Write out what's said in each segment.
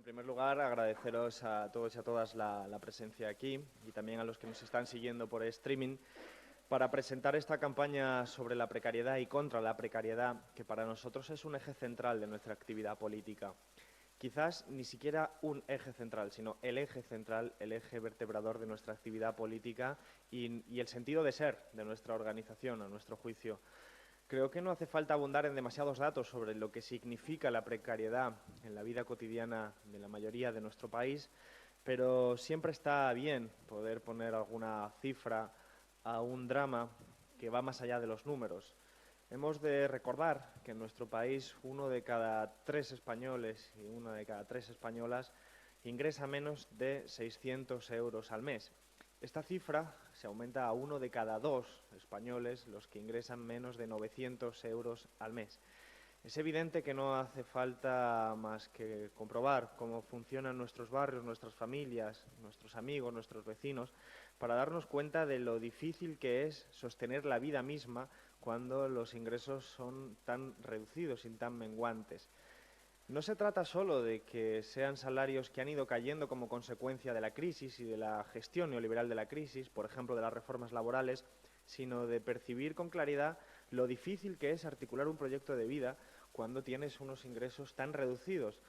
primer lugar, agradeceros a todos y a todas la presencia aquí y también a los que nos están siguiendo por streaming para presentar esta campaña sobre la precariedad y contra la precariedad, que para nosotros es un eje central de nuestra actividad política. Quizás ni siquiera un eje central, sino el eje central, el eje vertebrador de nuestra actividad política y el sentido de ser de nuestra organización, a nuestro juicio. Creo que no hace falta abundar en demasiados datos sobre lo que significa la precariedad en la vida cotidiana de la mayoría de nuestro país, pero siempre está bien poder poner alguna cifra a un drama que va más allá de los números. Hemos de recordar que en nuestro país 1 de cada 3 españoles y 1 de cada 3 españolas ingresa menos de 600 euros al mes. Esta cifra se aumenta a 1 de cada 2 españoles los que ingresan menos de 900 euros al mes. Es evidente que no hace falta más que comprobar cómo funcionan nuestros barrios, nuestras familias, nuestros amigos, nuestros vecinos, para darnos cuenta de lo difícil que es sostener la vida misma cuando los ingresos son tan reducidos y tan menguantes. No se trata solo de que sean salarios que han ido cayendo como consecuencia de la crisis y de la gestión neoliberal de la crisis, por ejemplo, de las reformas laborales, sino de percibir con claridad lo difícil que es articular un proyecto de vida cuando tienes unos ingresos tan reducidos,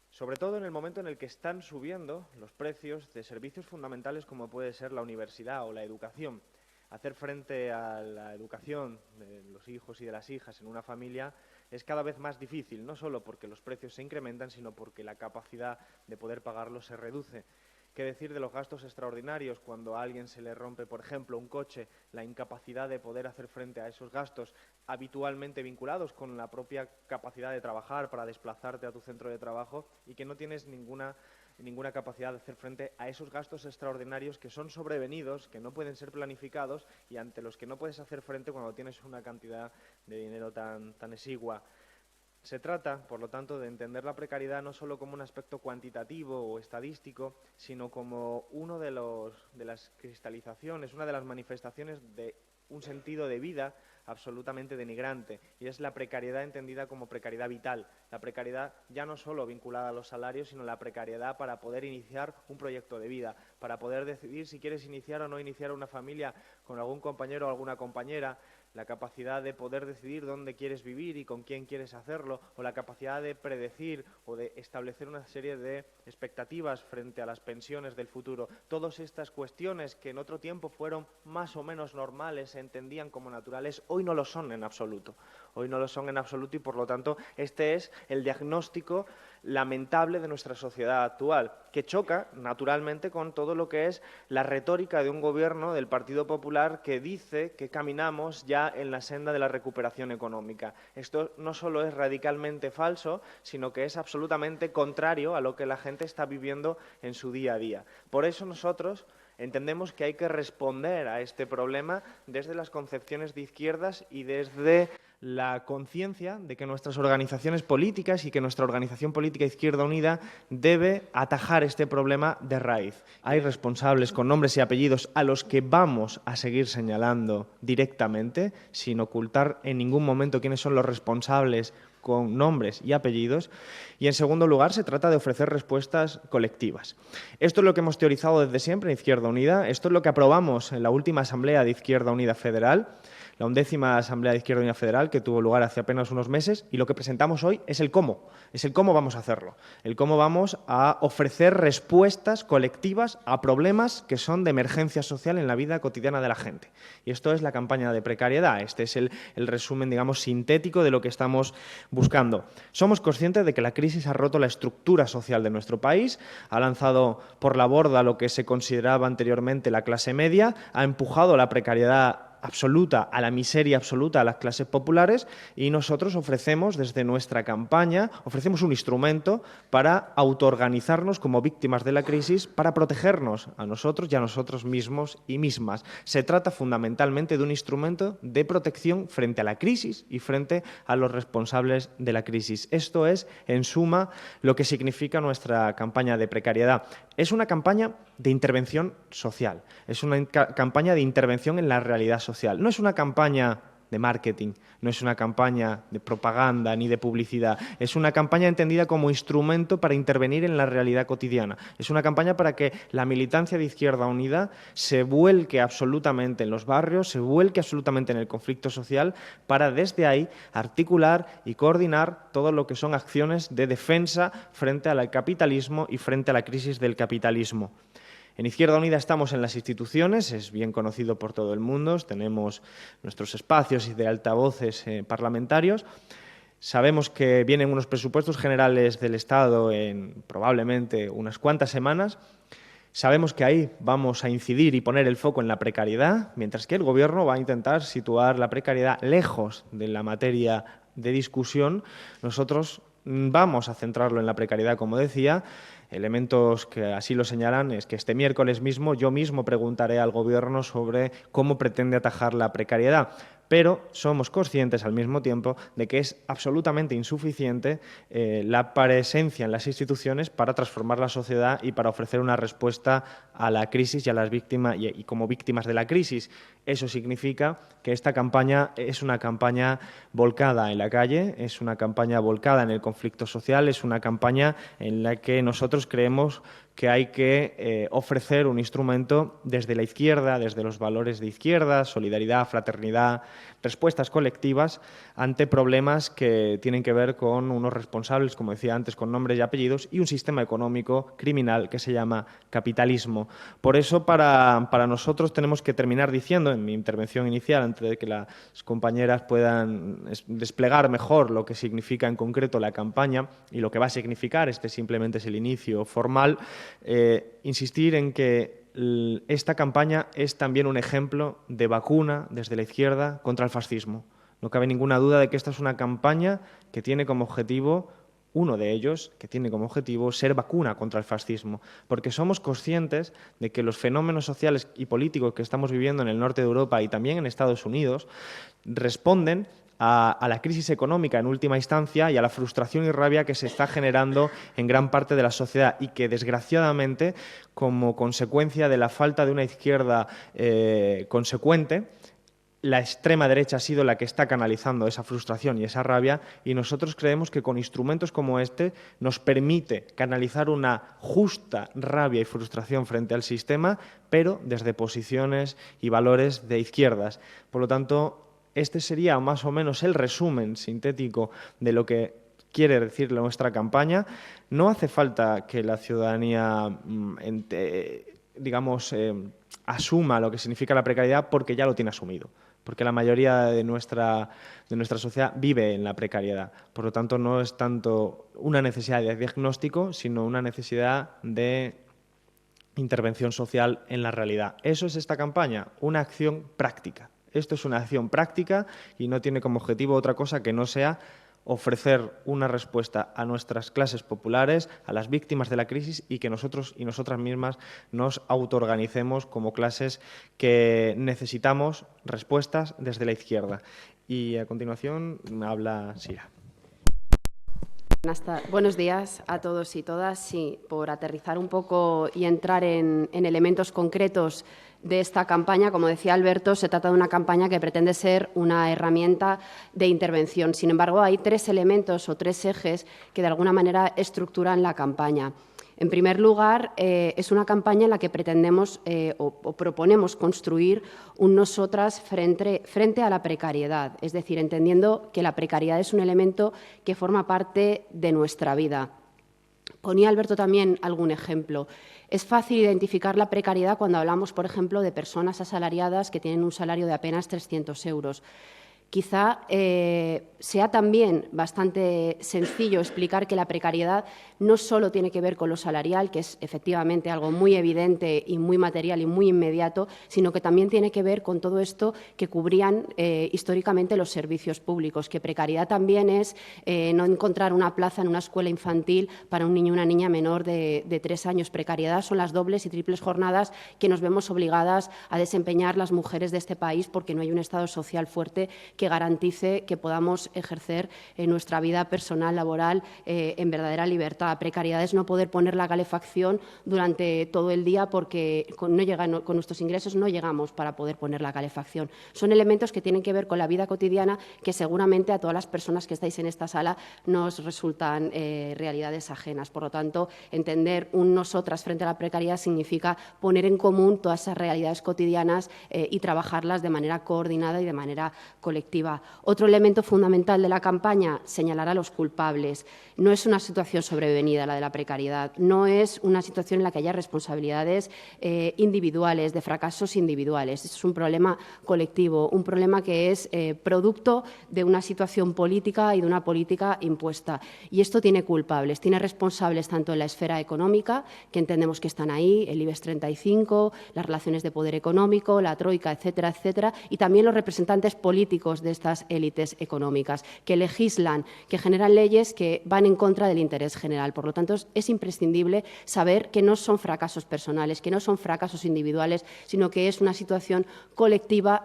sobre todo en el momento en el que están subiendo los precios de servicios fundamentales como puede ser la universidad o la educación. Hacer frente a la educación de los hijos y de las hijas en una familia es cada vez más difícil, no solo porque los precios se incrementan, sino porque la capacidad de poder pagarlos se reduce. ¿Qué decir de los gastos extraordinarios cuando a alguien se le rompe, por ejemplo, un coche? La incapacidad de poder hacer frente a esos gastos habitualmente vinculados con la propia capacidad de trabajar para desplazarte a tu centro de trabajo y que no tienes ninguna capacidad de hacer frente a esos gastos extraordinarios que son sobrevenidos, que no pueden ser planificados y ante los que no puedes hacer frente cuando tienes una cantidad de dinero tan exigua. Se trata, por lo tanto, de entender la precariedad no solo como un aspecto cuantitativo o estadístico, sino como una de las cristalizaciones, una de las manifestaciones de un sentido de vida absolutamente denigrante, y es la precariedad entendida como precariedad vital, la precariedad ya no solo vinculada a los salarios, sino la precariedad para poder iniciar un proyecto de vida, para poder decidir si quieres iniciar o no iniciar una familia con algún compañero o alguna compañera, la capacidad de poder decidir dónde quieres vivir y con quién quieres hacerlo, o la capacidad de predecir o de establecer una serie de expectativas frente a las pensiones del futuro. Todas estas cuestiones que en otro tiempo fueron más o menos normales, se entendían como naturales, hoy no lo son en absoluto. Hoy no lo son en absoluto y, por lo tanto, este es el diagnóstico lamentable de nuestra sociedad actual, que choca naturalmente con todo lo que es la retórica de un gobierno del Partido Popular que dice que caminamos ya en la senda de la recuperación económica. Esto no solo es radicalmente falso, sino que es absolutamente contrario a lo que la gente está viviendo en su día a día. Por eso nosotros entendemos que hay que responder a este problema desde las concepciones de izquierdas y desde la conciencia de que nuestras organizaciones políticas y que nuestra organización política Izquierda Unida debe atajar este problema de raíz. Hay responsables con nombres y apellidos a los que vamos a seguir señalando directamente, sin ocultar en ningún momento quiénes son los responsables con nombres y apellidos, y en segundo lugar se trata de ofrecer respuestas colectivas. Esto es lo que hemos teorizado desde siempre en Izquierda Unida, esto es lo que aprobamos en la última Asamblea de Izquierda Unida Federal, la 11ª Asamblea de Izquierda Unida Federal, que tuvo lugar hace apenas unos meses, y lo que presentamos hoy es el cómo vamos a hacerlo, el cómo vamos a ofrecer respuestas colectivas a problemas que son de emergencia social en la vida cotidiana de la gente. Y esto es la campaña de precariedad, este es el resumen, digamos, sintético de lo que estamos buscando. Somos conscientes de que la crisis ha roto la estructura social de nuestro país, ha lanzado por la borda lo que se consideraba anteriormente la clase media, ha empujado la precariedad absoluta, a la miseria absoluta a las clases populares, y nosotros ofrecemos desde nuestra campaña, ofrecemos un instrumento para autoorganizarnos como víctimas de la crisis, para protegernos a nosotros y a nosotros mismos y mismas. Se trata fundamentalmente de un instrumento de protección frente a la crisis y frente a los responsables de la crisis. Esto es, en suma, lo que significa nuestra campaña de precariedad. Es una campaña de intervención social, es una campaña de intervención en la realidad social. No es una campaña de marketing, no es una campaña de propaganda ni de publicidad, es una campaña entendida como instrumento para intervenir en la realidad cotidiana, es una campaña para que la militancia de Izquierda Unida se vuelque absolutamente en los barrios, se vuelque absolutamente en el conflicto social, para desde ahí articular y coordinar todo lo que son acciones de defensa frente al capitalismo y frente a la crisis del capitalismo. En Izquierda Unida estamos en las instituciones, es bien conocido por todo el mundo, tenemos nuestros espacios y de altavoces parlamentarios. Sabemos que vienen unos presupuestos generales del Estado en probablemente unas cuantas semanas. Sabemos que ahí vamos a incidir y poner el foco en la precariedad, mientras que el Gobierno va a intentar situar la precariedad lejos de la materia de discusión. Nosotros vamos a centrarlo en la precariedad, como decía. Elementos que así lo señalan es que este miércoles mismo yo mismo preguntaré al Gobierno sobre cómo pretende atajar la precariedad, pero somos conscientes al mismo tiempo de que es absolutamente insuficiente la presencia en las instituciones para transformar la sociedad y para ofrecer una respuesta a la crisis y a las víctimas y como víctimas de la crisis. Eso significa que esta campaña es una campaña volcada en la calle, es una campaña volcada en el conflicto social, es una campaña en la que nosotros creemos que hay que ofrecer un instrumento desde la izquierda, desde los valores de izquierda, solidaridad, fraternidad, respuestas colectivas ante problemas que tienen que ver con unos responsables, como decía antes, con nombres y apellidos, y un sistema económico criminal que se llama capitalismo. Por eso, para nosotros tenemos que terminar diciendo, en mi intervención inicial, antes de que las compañeras puedan desplegar mejor lo que significa en concreto la campaña y lo que va a significar, simplemente es el inicio formal, insistir en que esta campaña es también un ejemplo de vacuna desde la izquierda contra el fascismo. No cabe ninguna duda de que esta es una campaña que tiene como objetivo, uno de ellos, que tiene como objetivo ser vacuna contra el fascismo, porque somos conscientes de que los fenómenos sociales y políticos que estamos viviendo en el norte de Europa y también en Estados Unidos responden a la crisis económica en última instancia y a la frustración y rabia que se está generando en gran parte de la sociedad y que, desgraciadamente, como consecuencia de la falta de una izquierda consecuente, la extrema derecha ha sido la que está canalizando esa frustración y esa rabia, y nosotros creemos que con instrumentos como este nos permite canalizar una justa rabia y frustración frente al sistema, pero desde posiciones y valores de izquierdas. Por lo tanto, este sería más o menos el resumen sintético de lo que quiere decir nuestra campaña. No hace falta que la ciudadanía, asuma lo que significa la precariedad, porque ya lo tiene asumido, porque la mayoría de nuestra sociedad vive en la precariedad. Por lo tanto, no es tanto una necesidad de diagnóstico, sino una necesidad de intervención social en la realidad. Eso es esta campaña, una acción práctica. Esto es una acción práctica y no tiene como objetivo otra cosa que no sea ofrecer una respuesta a nuestras clases populares, a las víctimas de la crisis, y que nosotros y nosotras mismas nos autoorganicemos como clases que necesitamos respuestas desde la izquierda. Y a continuación habla Sira. Buenos días a todos y todas. Sí, por aterrizar un poco y entrar en elementos concretos de esta campaña, como decía Alberto, se trata de una campaña que pretende ser una herramienta de intervención. Sin embargo, hay tres elementos o tres ejes que de alguna manera estructuran la campaña. En primer lugar, es una campaña en la que pretendemos o proponemos construir un nosotras frente a la precariedad, es decir, entendiendo que la precariedad es un elemento que forma parte de nuestra vida. Ponía Alberto también algún ejemplo. Es fácil identificar la precariedad cuando hablamos, por ejemplo, de personas asalariadas que tienen un salario de apenas 300 euros. Quizá sea también bastante sencillo explicar que la precariedad no solo tiene que ver con lo salarial, que es efectivamente algo muy evidente y muy material y muy inmediato, sino que también tiene que ver con todo esto que cubrían históricamente los servicios públicos, que precariedad también es no encontrar una plaza en una escuela infantil para un niño o una niña menor de 3 años. Precariedad son las dobles y triples jornadas que nos vemos obligadas a desempeñar las mujeres de este país porque no hay un Estado social fuerte que garantice que podamos ejercer nuestra vida personal, laboral, en verdadera libertad. Precariedad es no poder poner la calefacción durante todo el día porque con nuestros ingresos no llegamos para poder poner la calefacción. Son elementos que tienen que ver con la vida cotidiana que seguramente a todas las personas que estáis en esta sala nos resultan realidades ajenas. Por lo tanto, entender un nosotras frente a la precariedad significa poner en común todas esas realidades cotidianas y trabajarlas de manera coordinada y de manera colectiva. Otro elemento fundamental de la campaña, señalar a los culpables. No es una situación sobrevenida la de la precariedad, no es una situación en la que haya responsabilidades individuales, de fracasos individuales. Es un problema colectivo, un problema que es producto de una situación política y de una política impuesta. Y esto tiene culpables, tiene responsables tanto en la esfera económica, que entendemos que están ahí, el IBEX 35, las relaciones de poder económico, la troika, etcétera, etcétera, y también los representantes políticos de estas élites económicas, que legislan, que generan leyes que van en contra del interés general. Por lo tanto, es imprescindible saber que no son fracasos personales, que no son fracasos individuales, sino que es una situación colectiva,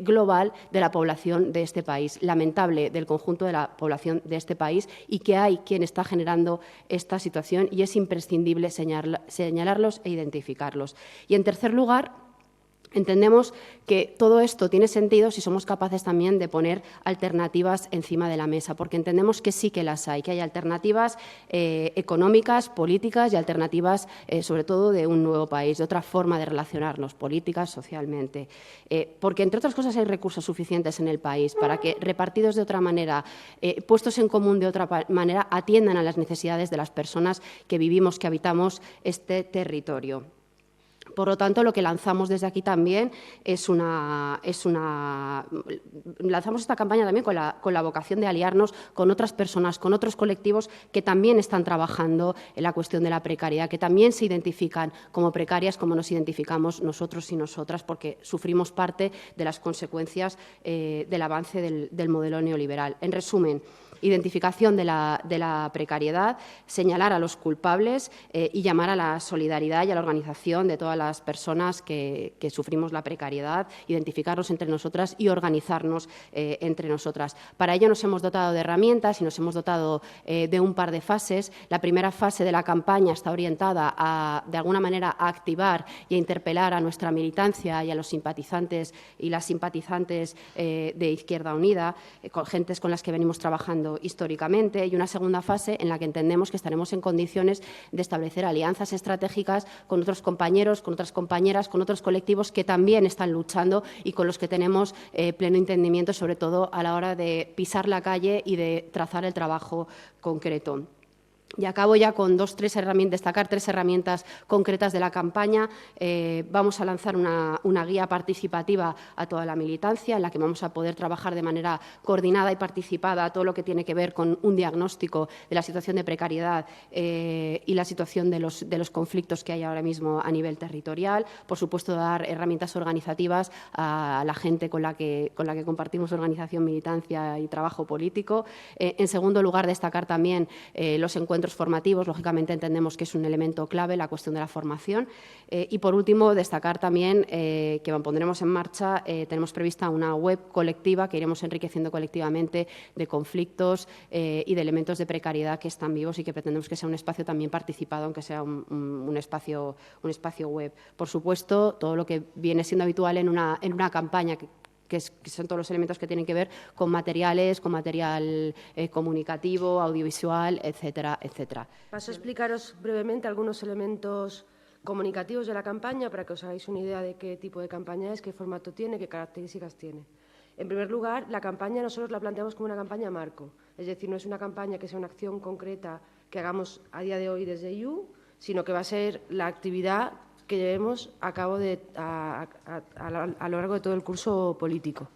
global, de la población de este país, lamentable del conjunto de la población de este país, y que hay quien está generando esta situación y es imprescindible señalarlos e identificarlos. Y, en tercer lugar, entendemos que todo esto tiene sentido si somos capaces también de poner alternativas encima de la mesa, porque entendemos que sí que las hay, que hay alternativas económicas, políticas y alternativas, sobre todo, de un nuevo país, de otra forma de relacionarnos, políticas, socialmente. Porque, entre otras cosas, hay recursos suficientes en el país para que, repartidos de otra manera, puestos en común de otra manera, atiendan a las necesidades de las personas que vivimos, que habitamos este territorio. Por lo tanto, lo que lanzamos desde aquí también lanzamos esta campaña también con la vocación de aliarnos con otras personas, con otros colectivos que también están trabajando en la cuestión de la precariedad, que también se identifican como precarias, como nos identificamos nosotros y nosotras, porque sufrimos parte de las consecuencias del avance del modelo neoliberal. En resumen, identificación de la precariedad, señalar a los culpables y llamar a la solidaridad y a la organización de todas las personas que sufrimos la precariedad, identificarnos entre nosotras y organizarnos entre nosotras. Para ello nos hemos dotado de herramientas y nos hemos dotado de un par de fases. La primera fase de la campaña está orientada de alguna manera, a activar y a interpelar a nuestra militancia y a los simpatizantes y las simpatizantes de Izquierda Unida, con gentes con las que venimos trabajando históricamente, y una segunda fase en la que entendemos que estaremos en condiciones de establecer alianzas estratégicas con otros compañeros, con otras compañeras, con otros colectivos que también están luchando y con los que tenemos pleno entendimiento, sobre todo a la hora de pisar la calle y de trazar el trabajo concreto. Y acabo ya con destacar tres herramientas concretas de la campaña. Vamos a lanzar una guía participativa a toda la militancia, en la que vamos a poder trabajar de manera coordinada y participada todo lo que tiene que ver con un diagnóstico de la situación de precariedad y la situación de los conflictos que hay ahora mismo a nivel territorial. Por supuesto, dar herramientas organizativas a la gente con la que compartimos organización, militancia y trabajo político. En segundo lugar, destacar también los encuentros formativos. Lógicamente, entendemos que es un elemento clave la cuestión de la formación. Y, por último, destacar también que pondremos en marcha, tenemos prevista una web colectiva que iremos enriqueciendo colectivamente de conflictos y de elementos de precariedad que están vivos y que pretendemos que sea un espacio también participado, aunque sea un espacio web. Por supuesto, todo lo que viene siendo habitual en una campaña que son todos los elementos que tienen que ver con materiales, con material comunicativo, audiovisual, etcétera, etcétera. Paso a explicaros brevemente algunos elementos comunicativos de la campaña para que os hagáis una idea de qué tipo de campaña es, qué formato tiene, qué características tiene. En primer lugar, la campaña nosotros la planteamos como una campaña marco, es decir, no es una campaña que sea una acción concreta que hagamos a día de hoy desde IU, sino que va a ser la actividad que llevemos a cabo a lo largo de todo el curso político.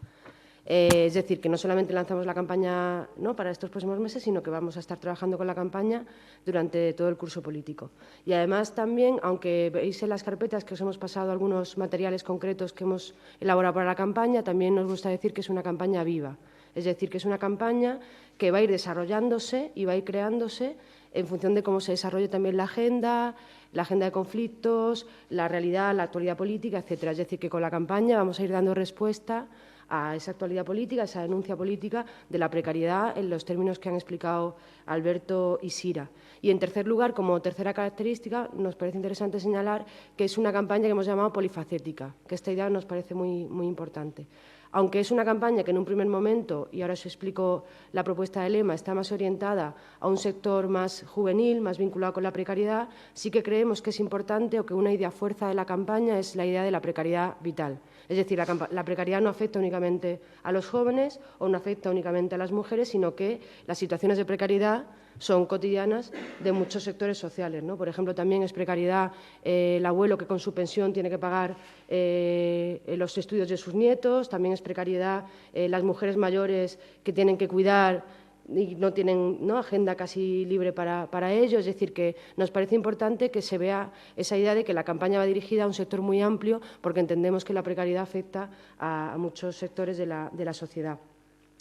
Es decir, que no solamente lanzamos la campaña para estos próximos meses, sino que vamos a estar trabajando con la campaña durante todo el curso político. Y además también, aunque veis en las carpetas que os hemos pasado algunos materiales concretos que hemos elaborado para la campaña, también nos gusta decir que es una campaña viva. Es decir, que es una campaña que va a ir desarrollándose y va a ir creándose en función de cómo se desarrolle también la agenda de conflictos, la realidad, la actualidad política, etcétera. Es decir, que con la campaña vamos a ir dando respuesta a esa actualidad política, a esa denuncia política de la precariedad en los términos que han explicado Alberto y Sira. Y, en tercer lugar, como tercera característica, nos parece interesante señalar que es una campaña que hemos llamado polifacética, que esta idea nos parece muy, muy importante. Aunque es una campaña que en un primer momento, y ahora os explico la propuesta de lema, está más orientada a un sector más juvenil, más vinculado con la precariedad, sí que creemos que es importante o que una idea fuerza de la campaña es la idea de la precariedad vital. Es decir, la precariedad no afecta únicamente a los jóvenes o no afecta únicamente a las mujeres, sino que las situaciones de precariedad son cotidianas de muchos sectores sociales, ¿no? Por ejemplo, también es precariedad el abuelo que con su pensión tiene que pagar los estudios de sus nietos, también es precariedad las mujeres mayores que tienen que cuidar y no tienen, ¿no?, agenda casi libre para ello. Es decir, que nos parece importante que se vea esa idea de que la campaña va dirigida a un sector muy amplio, porque entendemos que la precariedad afecta a muchos sectores de la sociedad.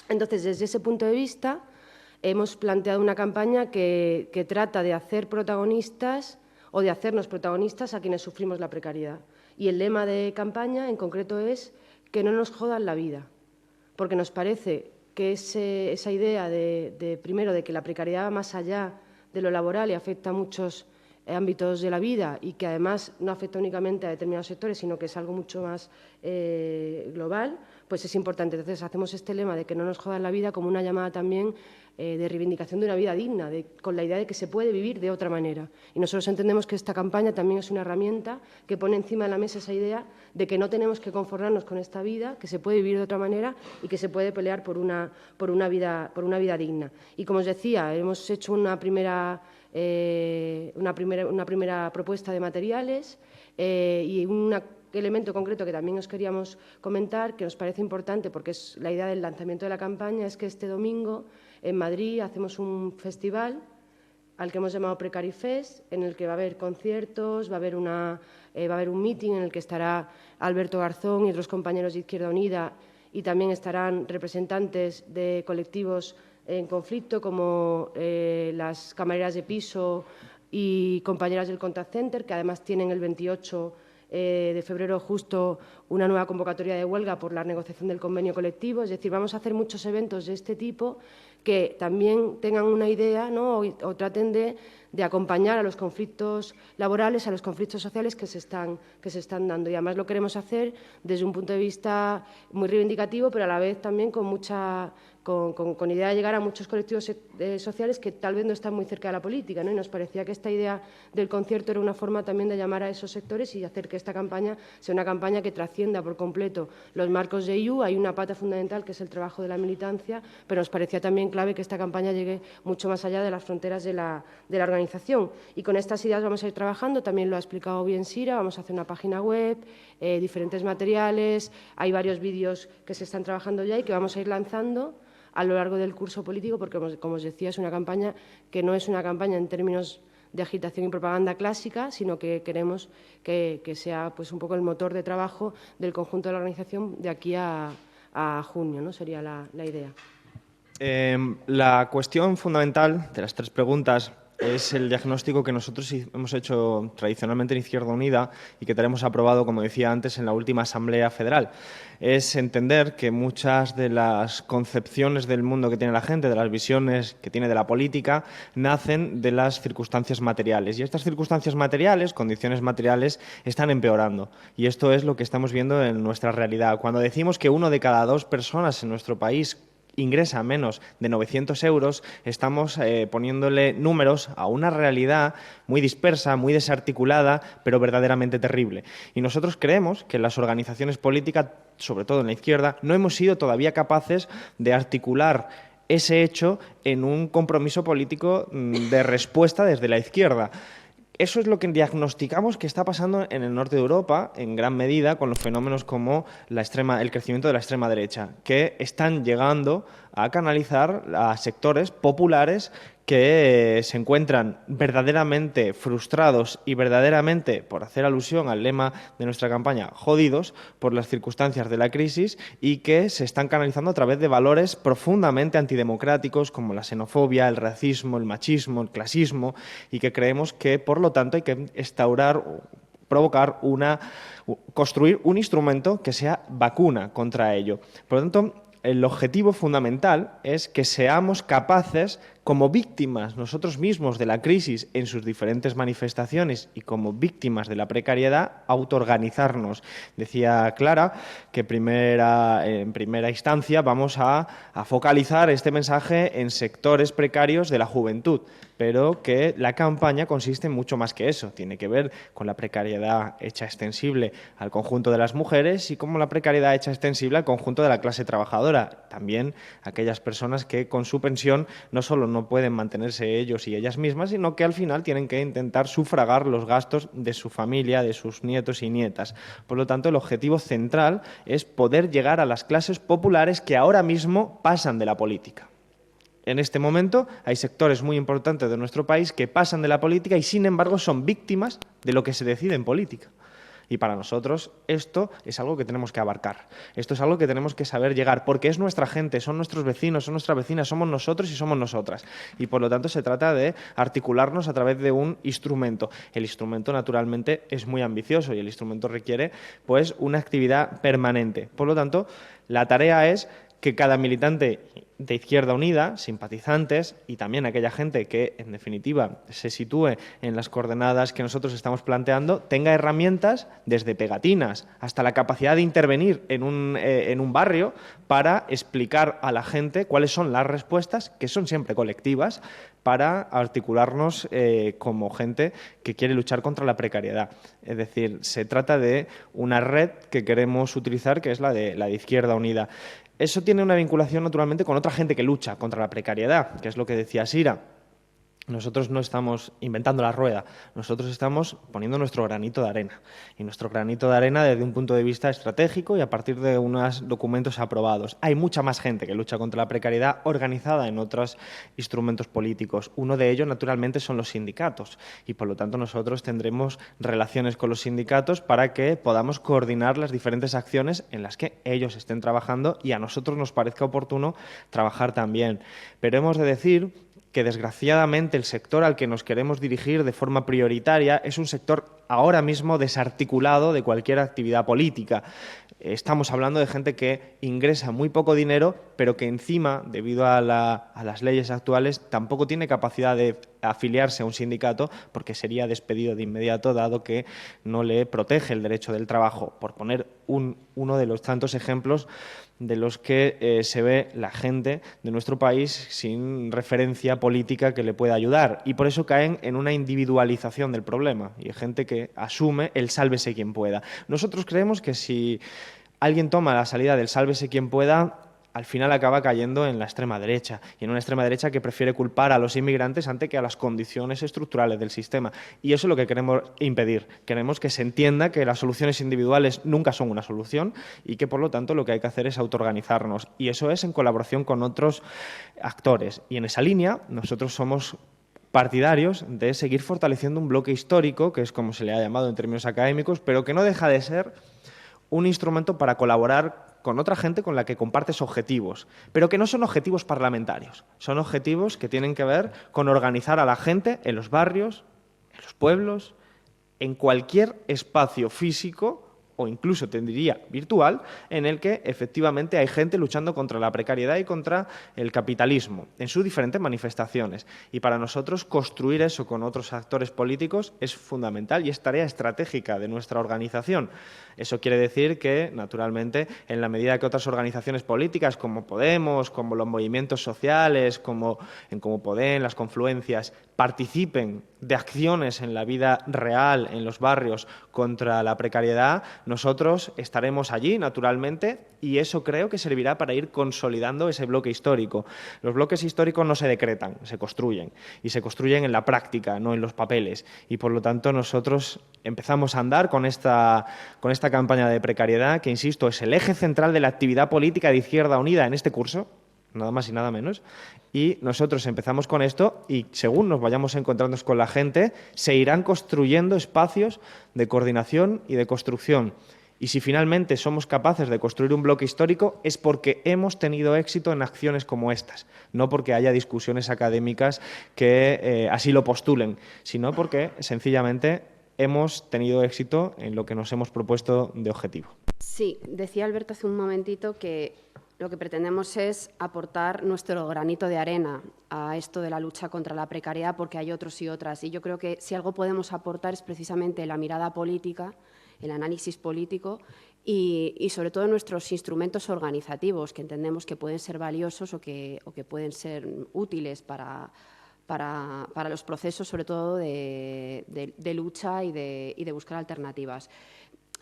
Entonces, desde ese punto de vista, hemos planteado una campaña que trata de hacer protagonistas o de hacernos protagonistas a quienes sufrimos la precariedad. Y el lema de campaña, en concreto, es que no nos jodan la vida, porque nos parece que esa idea primero, de que la precariedad va más allá de lo laboral y afecta a muchos ámbitos de la vida y que además no afecta únicamente a determinados sectores, sino que es algo mucho más global, pues es importante. Entonces, hacemos este lema de que no nos jodan la vida como una llamada también de reivindicación de una vida digna, con la idea de que se puede vivir de otra manera. Y nosotros entendemos que esta campaña también es una herramienta que pone encima de la mesa esa idea de que no tenemos que conformarnos con esta vida, que se puede vivir de otra manera y que se puede pelear por una vida digna. Y, como os decía, hemos hecho una primera propuesta de materiales y un elemento concreto que también os queríamos comentar, que nos parece importante porque es la idea del lanzamiento de la campaña, es que este domingo en Madrid hacemos un festival al que hemos llamado Precarifest, en el que va a haber conciertos, va a haber un meeting en el que estará Alberto Garzón y otros compañeros de Izquierda Unida, y también estarán representantes de colectivos en conflicto como las camareras de piso y compañeras del Contact Center, que además tienen el 28 de febrero justo una nueva convocatoria de huelga por la negociación del convenio colectivo. Es decir, vamos a hacer muchos eventos de este tipo que también tengan una idea, ¿no?, o traten de acompañar a los conflictos laborales, a los conflictos sociales que se están dando. Y además lo queremos hacer desde un punto de vista muy reivindicativo, pero a la vez también con idea de llegar a muchos colectivos sociales que tal vez no están muy cerca de la política, ¿no? Y nos parecía que esta idea del concierto era una forma también de llamar a esos sectores y hacer que esta campaña sea una campaña que trascienda por completo los marcos de IU. Hay una pata fundamental que es el trabajo de la militancia, pero nos parecía también clave que esta campaña llegue mucho más allá de las fronteras de la organización. Y con estas ideas vamos a ir trabajando, también lo ha explicado bien Sira, vamos a hacer una página web, diferentes materiales, hay varios vídeos que se están trabajando ya y que vamos a ir lanzando a lo largo del curso político, porque, como os decía, es una campaña que no es una campaña en términos de agitación y propaganda clásica, sino que queremos que sea, pues, un poco el motor de trabajo del conjunto de la organización de aquí a junio, ¿no? Sería la idea. La cuestión fundamental de las tres preguntas es el diagnóstico que nosotros hemos hecho tradicionalmente en Izquierda Unida y que tenemos aprobado, como decía antes, en la última Asamblea Federal. Es entender que muchas de las concepciones del mundo que tiene la gente, de las visiones que tiene de la política, nacen de las circunstancias materiales. Y estas circunstancias materiales, condiciones materiales, están empeorando. Y esto es lo que estamos viendo en nuestra realidad. Cuando decimos que 1 de cada 2 personas en nuestro país ingresa menos de 900 euros, estamos poniéndole números a una realidad muy dispersa, muy desarticulada, pero verdaderamente terrible. Y nosotros creemos que las organizaciones políticas, sobre todo en la izquierda, no hemos sido todavía capaces de articular ese hecho en un compromiso político de respuesta desde la izquierda. Eso es lo que diagnosticamos que está pasando en el norte de Europa, en gran medida, con los fenómenos como el crecimiento de la extrema derecha, que están llegando a canalizar a sectores populares que se encuentran verdaderamente frustrados y verdaderamente, por hacer alusión al lema de nuestra campaña, jodidos por las circunstancias de la crisis y que se están canalizando a través de valores profundamente antidemocráticos como la xenofobia, el racismo, el machismo, el clasismo, y que creemos que, por lo tanto, hay que instaurar construir un instrumento que sea vacuna contra ello. Por lo tanto, el objetivo fundamental es que seamos capaces, como víctimas nosotros mismos de la crisis en sus diferentes manifestaciones y como víctimas de la precariedad, autoorganizarnos. Decía Clara que en primera instancia vamos a focalizar este mensaje en sectores precarios de la juventud, pero que la campaña consiste en mucho más que eso. Tiene que ver con la precariedad hecha extensible al conjunto de las mujeres y como la precariedad hecha extensible al conjunto de la clase trabajadora. También aquellas personas que con su pensión no solo no pueden mantenerse ellos y ellas mismas, sino que al final tienen que intentar sufragar los gastos de su familia, de sus nietos y nietas. Por lo tanto, el objetivo central es poder llegar a las clases populares que ahora mismo pasan de la política. En este momento hay sectores muy importantes de nuestro país que pasan de la política y, sin embargo, son víctimas de lo que se decide en política. Y para nosotros esto es algo que tenemos que abarcar. Esto es algo que tenemos que saber llegar, porque es nuestra gente, son nuestros vecinos, son nuestras vecinas, somos nosotros y somos nosotras. Y por lo tanto se trata de articularnos a través de un instrumento. El instrumento naturalmente es muy ambicioso y el instrumento requiere pues una actividad permanente. Por lo tanto, la tarea es que cada militante de Izquierda Unida, simpatizantes y también aquella gente que, en definitiva, se sitúe en las coordenadas que nosotros estamos planteando, tenga herramientas desde pegatinas hasta la capacidad de intervenir en un barrio para explicar a la gente cuáles son las respuestas, que son siempre colectivas, para articularnos como gente que quiere luchar contra la precariedad. Es decir, se trata de una red que queremos utilizar, que es la de Izquierda Unida. Eso tiene una vinculación, naturalmente, con otra gente que lucha contra la precariedad, que es lo que decía Sira. Nosotros no estamos inventando la rueda, nosotros estamos poniendo nuestro granito de arena. Y nuestro granito de arena desde un punto de vista estratégico y a partir de unos documentos aprobados. Hay mucha más gente que lucha contra la precariedad organizada en otros instrumentos políticos. Uno de ellos, naturalmente, son los sindicatos. Y, por lo tanto, nosotros tendremos relaciones con los sindicatos para que podamos coordinar las diferentes acciones en las que ellos estén trabajando y a nosotros nos parezca oportuno trabajar también. Pero hemos de decir que desgraciadamente el sector al que nos queremos dirigir de forma prioritaria es un sector ahora mismo desarticulado de cualquier actividad política. Estamos hablando de gente que ingresa muy poco dinero, pero que encima, debido a las leyes actuales, tampoco tiene capacidad de afiliarse a un sindicato porque sería despedido de inmediato, dado que no le protege el derecho del trabajo, por poner uno de los tantos ejemplos de los que se ve la gente de nuestro país sin referencia política que le pueda ayudar. Y por eso caen en una individualización del problema. Y hay gente que asume el sálvese quien pueda. Nosotros creemos que si alguien toma la salida del sálvese quien pueda, al final acaba cayendo en la extrema derecha, y en una extrema derecha que prefiere culpar a los inmigrantes antes que a las condiciones estructurales del sistema. Y eso es lo que queremos impedir. Queremos que se entienda que las soluciones individuales nunca son una solución y que, por lo tanto, lo que hay que hacer es autoorganizarnos. Y eso es en colaboración con otros actores. Y en esa línea nosotros somos partidarios de seguir fortaleciendo un bloque histórico, que es como se le ha llamado en términos académicos, pero que no deja de ser un instrumento para colaborar con otra gente con la que compartes objetivos, pero que no son objetivos parlamentarios, son objetivos que tienen que ver con organizar a la gente en los barrios, en los pueblos, en cualquier espacio físico o incluso, te diría, virtual, en el que efectivamente hay gente luchando contra la precariedad y contra el capitalismo en sus diferentes manifestaciones. Y para nosotros construir eso con otros actores políticos es fundamental y es tarea estratégica de nuestra organización. Eso quiere decir que, naturalmente, en la medida que otras organizaciones políticas como Podemos, como los movimientos sociales, como Podem, las confluencias, participen de acciones en la vida real, en los barrios, contra la precariedad, nosotros estaremos allí, naturalmente, y eso creo que servirá para ir consolidando ese bloque histórico. Los bloques históricos no se decretan, se construyen, y se construyen en la práctica, no en los papeles. Y, por lo tanto, nosotros empezamos a andar con esta campaña de precariedad, que, insisto, es el eje central de la actividad política de Izquierda Unida en este curso, nada más y nada menos, y nosotros empezamos con esto y según nos vayamos encontrándonos con la gente, se irán construyendo espacios de coordinación y de construcción. Y si finalmente somos capaces de construir un bloque histórico es porque hemos tenido éxito en acciones como estas, no porque haya discusiones académicas que así lo postulen, sino porque sencillamente hemos tenido éxito en lo que nos hemos propuesto de objetivo. Sí, decía Alberto hace un momentito que lo que pretendemos es aportar nuestro granito de arena a esto de la lucha contra la precariedad, porque hay otros y otras. Y yo creo que si algo podemos aportar es precisamente la mirada política, el análisis político y sobre todo nuestros instrumentos organizativos, que entendemos que pueden ser valiosos o que pueden ser útiles para los procesos, sobre todo de lucha y de buscar alternativas.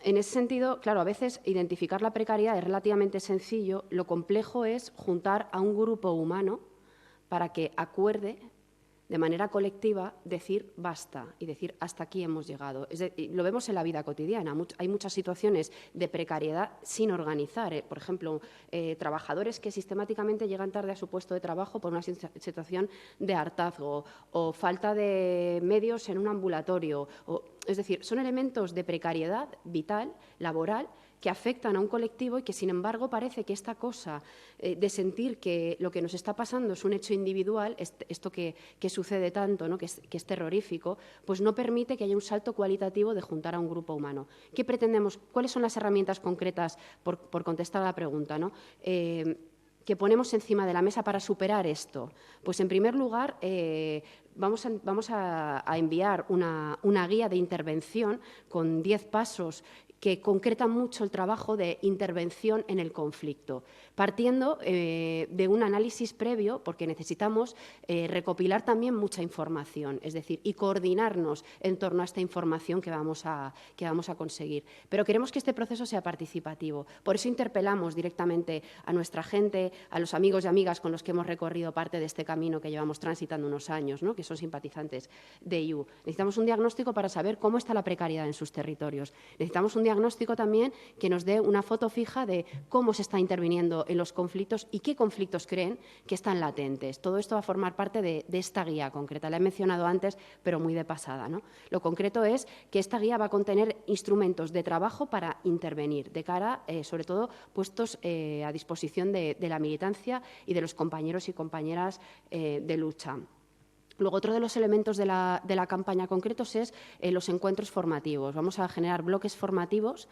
En ese sentido, claro, a veces identificar la precariedad es relativamente sencillo. Lo complejo es juntar a un grupo humano para que acuerde de manera colectiva decir basta y decir hasta aquí hemos llegado. Lo vemos en la vida cotidiana. Hay muchas situaciones de precariedad sin organizar. Por ejemplo, trabajadores que sistemáticamente llegan tarde a su puesto de trabajo por una situación de hartazgo o falta de medios en un ambulatorio. Es decir, son elementos de precariedad vital, laboral, que afectan a un colectivo y que, sin embargo, parece que esta cosa de sentir que lo que nos está pasando es un hecho individual, esto que sucede tanto, ¿no? que es terrorífico, pues no permite que haya un salto cualitativo de juntar a un grupo humano. ¿Qué pretendemos? ¿Cuáles son las herramientas concretas, por contestar a la pregunta, ¿no? Que ponemos encima de la mesa para superar esto? Pues, en primer lugar, vamos a enviar una guía de intervención con 10 pasos que concretan mucho el trabajo de intervención en el conflicto, partiendo de un análisis previo, porque necesitamos recopilar también mucha información, es decir, y coordinarnos en torno a esta información que vamos a conseguir. Pero queremos que este proceso sea participativo. Por eso interpelamos directamente a nuestra gente, a los amigos y amigas con los que hemos recorrido parte de este camino que llevamos transitando unos años, ¿no? que son simpatizantes de IU. Necesitamos un diagnóstico para saber cómo está la precariedad en sus territorios. Necesitamos un diagnóstico también que nos dé una foto fija de cómo se está interviniendo en los conflictos y qué conflictos creen que están latentes. Todo esto va a formar parte de esta guía concreta. La he mencionado antes, pero muy de pasada, ¿no? Lo concreto es que esta guía va a contener instrumentos de trabajo para intervenir, de cara, sobre todo, puestos a disposición de la militancia y de los compañeros y compañeras de lucha. Luego, otro de los elementos de la campaña concretos es los encuentros formativos. Vamos a generar bloques formativos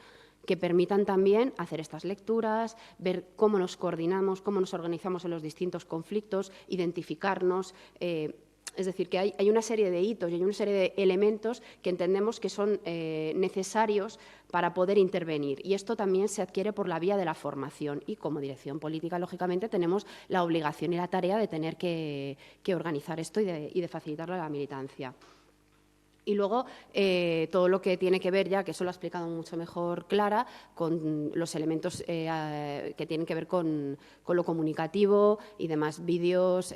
que permitan también hacer estas lecturas, ver cómo nos coordinamos, cómo nos organizamos en los distintos conflictos, identificarnos. Es decir, que hay una serie de hitos y hay una serie de elementos que entendemos que son necesarios para poder intervenir. Y esto también se adquiere por la vía de la formación. Y como dirección política, lógicamente, tenemos la obligación y la tarea de tener que organizar esto y de facilitarlo a la militancia. Y luego, todo lo que tiene que ver, ya que eso lo ha explicado mucho mejor Clara, con los elementos que tienen que ver con lo comunicativo y demás, vídeos,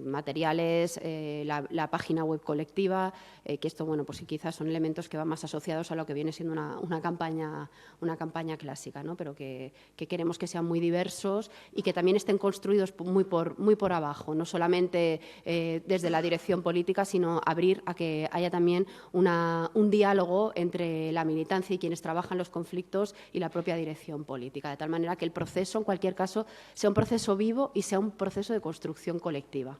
materiales, la página web colectiva, que esto, bueno, pues quizás son elementos que van más asociados a lo que viene siendo una campaña clásica, ¿no? Pero que queremos que sean muy diversos y que también estén construidos muy por abajo, no solamente desde la dirección política, sino abrir a que haya también un diálogo entre la militancia y quienes trabajan los conflictos y la propia dirección política, de tal manera que el proceso, en cualquier caso, sea un proceso vivo y sea un proceso de construcción colectiva.